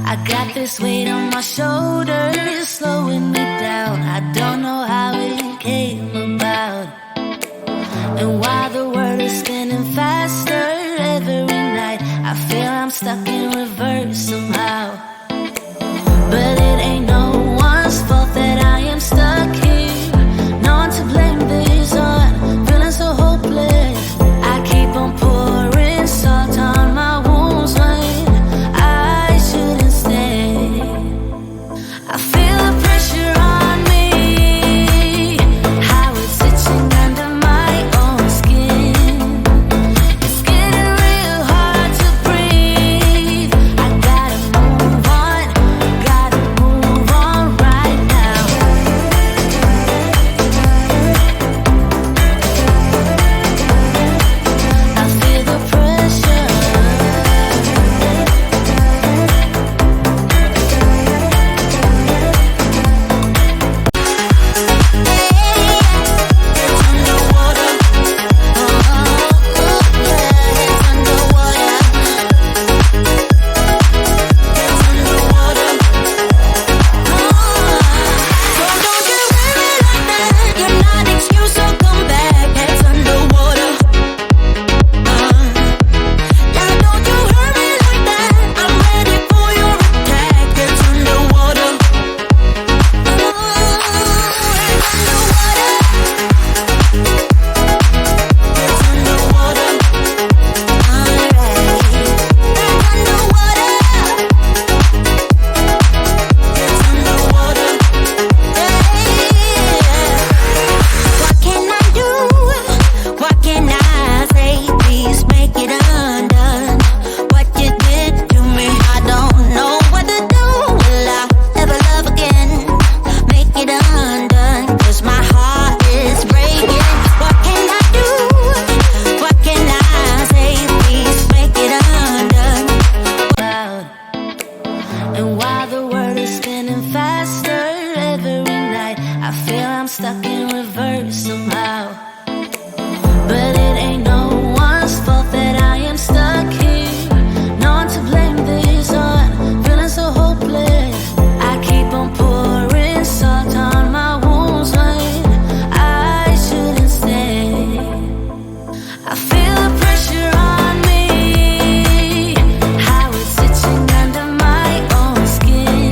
I got this weight on my shoulders, slowing me down. I don't know how it came about. And while the world is spinning faster every night, I feel I'm stuck in reverse somehow. But it ain't no one's fault that I am stuck here. No one to blame this on, feeling so hopeless. I keep on pouring salt on my wounds when I shouldn't stay. I feel the pressure on me, how it's itching under my own skin. It's getting real hard to breathe. I gotta move on right now. I feel the pressure. And while the world is spinning faster every night, I feel I'm stuck in reverse somehow. But it ain't no one's fault that I am stuck here. No one to blame this on, feeling so hopeless. I keep on pouring salt on my wounds when I shouldn't stay. I feel the pressure on me, how it's itching under my own skin.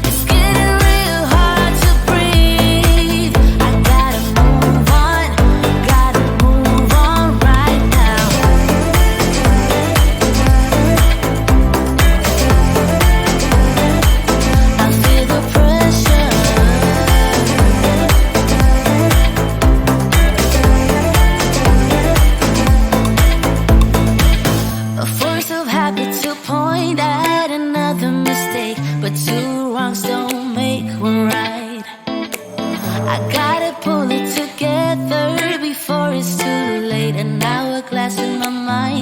It's getting real hard to breathe. I gotta move on right now. I feel the pressure. A force of habit to point at another mistake, but two wrongs don't make one right. I gotta pull it together before it's too late. An hourglass in my mind